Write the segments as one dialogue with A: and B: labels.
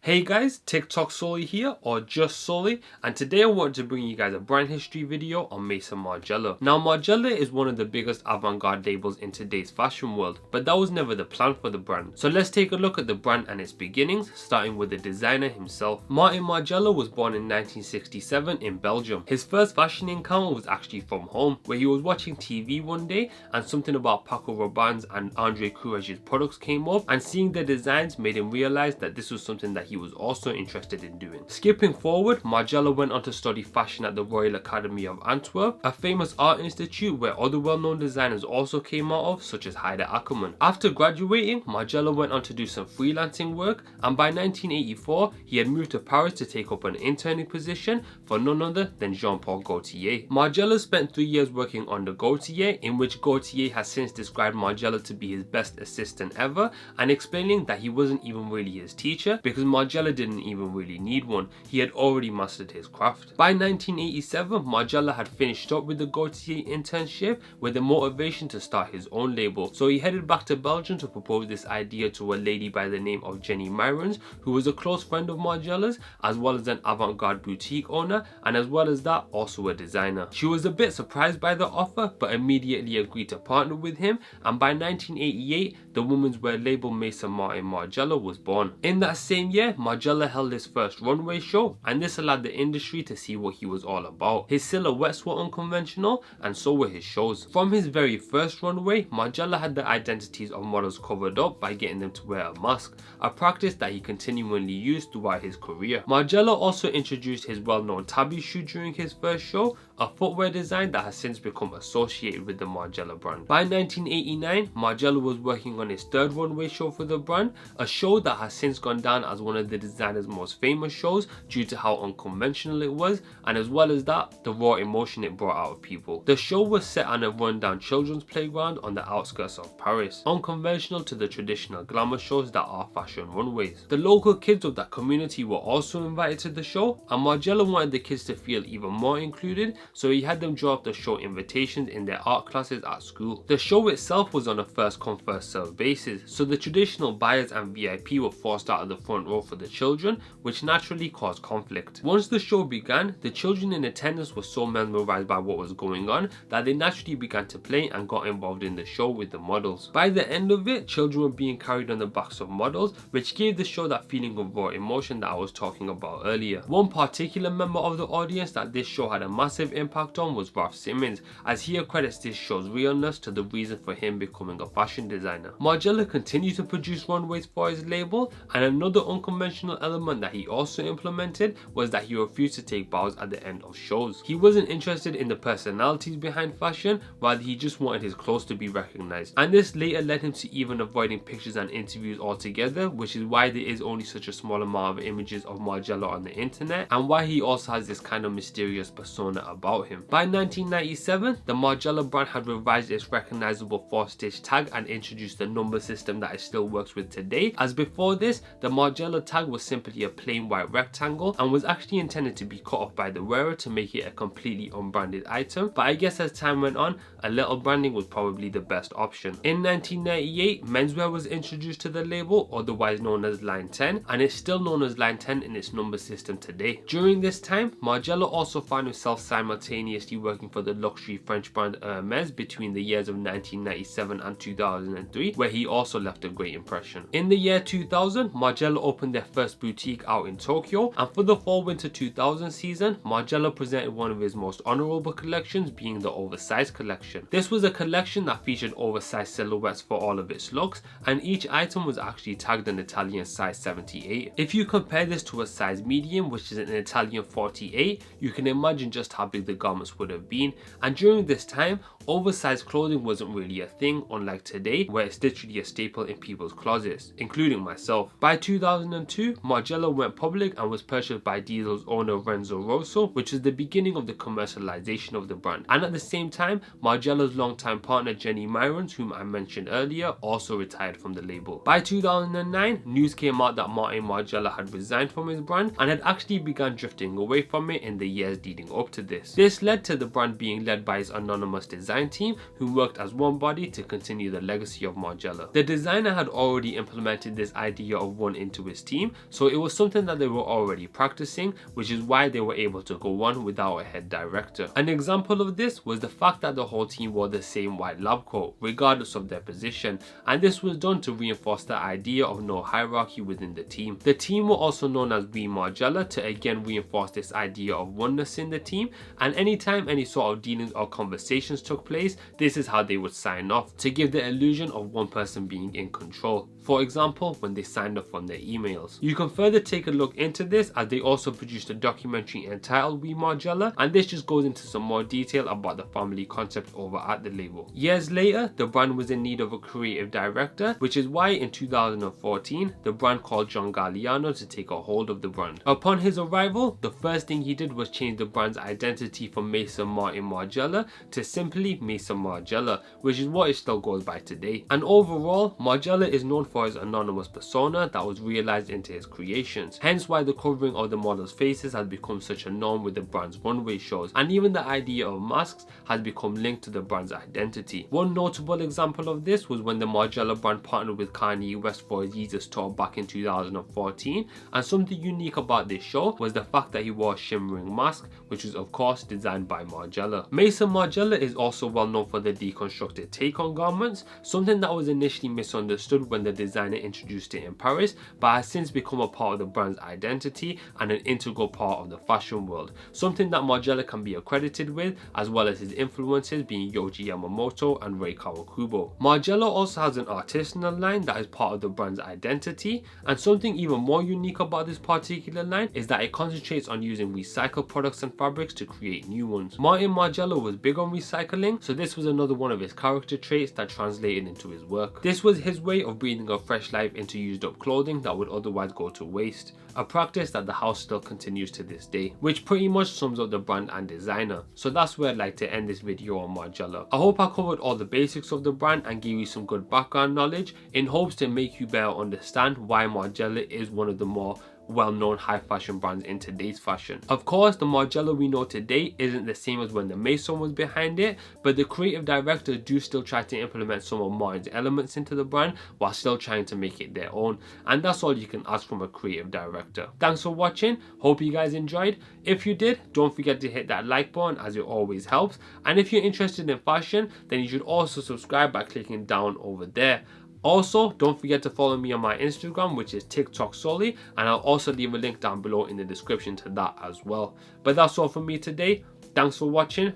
A: Hey guys, TikTok Sully here, or just Sully, and today I wanted to bring you guys a brand history video on Maison Margiela. Now Margiela is one of the biggest avant-garde labels in today's fashion world, but that was never the plan for the brand. So let's take a look at the brand and its beginnings, starting with the designer himself. Martin Margiela was born in 1967 in Belgium. His first fashion encounter was actually from home, where he was watching TV one day and something about Paco Rabanne's and Andre Courrege's products came up, and seeing the designs made him realize that this was something that he was also interested in doing. Skipping forward, Margiela went on to study fashion at the Royal Academy of Antwerp, a famous art institute where other well-known designers also came out of, such as Heide Ackermann. After graduating, Margiela went on to do some freelancing work, and by 1984, he had moved to Paris to take up an interning position for none other than Jean-Paul Gaultier. Margiela spent 3 years working under Gaultier, in which Gaultier has since described Margiela to be his best assistant ever, and explaining that he wasn't even really his teacher because Margiela didn't even really need one. He had already mastered his craft. By 1987, Margiela had finished up with the Gaultier internship with the motivation to start his own label. So he headed back to Belgium to propose this idea to a lady by the name of Jenny Myrons, who was a close friend of Margiela's, as well as an avant-garde boutique owner, and as well as that, also a designer. She was a bit surprised by the offer, but immediately agreed to partner with him, and by 1988, the women's wear label Maison Margiela was born. In that same year, Margiela held his first runway show, and this allowed the industry to see what he was all about. His silhouettes were unconventional, and so were his shows. From his very first runway, Margiela had the identities of models covered up by getting them to wear a mask, a practice that he continually used throughout his career. Margiela also introduced his well-known tabby shoe during his first show, a footwear design that has since become associated with the Margiela brand. By 1989, Margiela was working on his third runway show for the brand, a show that has since gone down as one of the designer's most famous shows due to how unconventional it was, and as well as that, the raw emotion it brought out of people. The show was set on a rundown children's playground on the outskirts of Paris, unconventional to the traditional glamour shows that are fashion runways. The local kids of that community were also invited to the show, and Margiela wanted the kids to feel even more included, so he had them draw up the show invitations in their art classes at school. The show itself was on a first come first served basis, so the traditional buyers and VIP were forced out of the front row for the children, which naturally caused conflict. Once the show began, the children in attendance were so mesmerized by what was going on that they naturally began to play and got involved in the show with the models. By the end of it, children were being carried on the backs of models, which gave the show that feeling of raw emotion that I was talking about earlier. One particular member of the audience that this show had a massive impact on was Ralph Simmons, as he accredits this show's realness to the reason for him becoming a fashion designer. Margiela continued to produce runways for his label, and another unconventional element that he also implemented was that he refused to take bows at the end of shows. He wasn't interested in the personalities behind fashion, rather he just wanted his clothes to be recognized, and this later led him to even avoiding pictures and interviews altogether, which is why there is only such a small amount of images of Margiela on the internet, and why he also has this kind of mysterious persona about him. By 1997, the Margiela brand had revised its recognizable 4-stitch tag and introduced the number system that it still works with today, as before this, the Margiela tag was simply a plain white rectangle and was actually intended to be cut off by the wearer to make it a completely unbranded item, but I guess as time went on, a little branding was probably the best option. In 1998, menswear was introduced to the label, otherwise known as Line 10, and it's still known as Line 10 in its number system today. During this time, Margiela also found himself simultaneously working for the luxury French brand Hermes between the years of 1997 and 2003, where he also left a great impression. In the year 2000, Margiela opened their first boutique out in Tokyo, and for the fall-winter 2000 season, Margiela presented one of his most honorable collections, being the oversized collection. This was a collection that featured oversized silhouettes for all of its looks, and each item was actually tagged an Italian size 78. If you compare this to a size medium, which is an Italian 48, you can imagine just how big the garments would have been, and during this time, oversized clothing wasn't really a thing, unlike today, where it's literally a staple in people's closets, including myself. By 2002, Margiela went public and was purchased by Diesel's owner Renzo Rosso, which was the beginning of the commercialization of the brand. And at the same time, Margiela's longtime partner Jenny Myrons, whom I mentioned earlier, also retired from the label. By 2009, news came out that Martin Margiela had resigned from his brand and had actually begun drifting away from it in the years leading up to this. This led to the brand being led by his anonymous designer design team who worked as one body to continue the legacy of Margiela. The designer had already implemented this idea of one into his team, so it was something that they were already practicing, which is why they were able to go on without a head director. An example of this was the fact that the whole team wore the same white lab coat, regardless of their position, and this was done to reinforce the idea of no hierarchy within the team. The team were also known as we Margiela to again reinforce this idea of oneness in the team, and anytime any sort of dealings or conversations took place, this is how they would sign off, to give the illusion of one person being in control. For example, when they signed off on their emails. You can further take a look into this as they also produced a documentary entitled We Margiela, and this just goes into some more detail about the family concept over at the label. Years later, the brand was in need of a creative director, which is why in 2014, the brand called John Galliano to take a hold of the brand. Upon his arrival, the first thing he did was change the brand's identity from Maison Martin Margiela to simply Maison Margiela, which is what it still goes by today. And overall, Margiela is known for his anonymous persona that was realized into his creations, hence why the covering of the models' faces has become such a norm with the brand's runway shows, and even the idea of masks has become linked to the brand's identity. One notable example of this was when the Margiela brand partnered with Kanye West for his Jesus tour back in 2014, and something unique about this show was the fact that he wore a shimmering mask, which was of course designed by Margiela. Maison Margiela is also well known for the deconstructed take on garments, something that was initially misunderstood when the designer introduced it in Paris, but has since become a part of the brand's identity and an integral part of the fashion world, something that Margiela can be accredited with, as well as his influences being Yohji Yamamoto and Rei Kawakubo. Margiela also has an artisanal line that is part of the brand's identity, and something even more unique about this particular line is that it concentrates on using recycled products and fabrics to create new ones. Martin Margiela was big on recycling, so this was another one of his character traits that translated into his work. This was his way of breathing a fresh life into used up clothing that would otherwise go to waste, a practice that the house still continues to this day, which pretty much sums up the brand and designer. So that's where I'd like to end this video on Margiela. I hope I covered all the basics of the brand and gave you some good background knowledge in hopes to make you better understand why Margiela is one of the more well-known high fashion brands in today's fashion. Of course, the Margiela we know today isn't the same as when the Maison was behind it, but the creative directors do still try to implement some of Martin's elements into the brand while still trying to make it their own, and that's all you can ask from a creative director. Thanks for watching, hope you guys enjoyed. If you did, don't forget to hit that like button as it always helps, and if you're interested in fashion, then you should also subscribe by clicking down over there. Also, don't forget to follow me on my Instagram, which is TikTok solely, and I'll also leave a link down below in the description to that as well. But that's all from me today. Thanks for watching,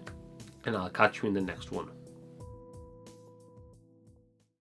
A: and I'll catch you in the next one.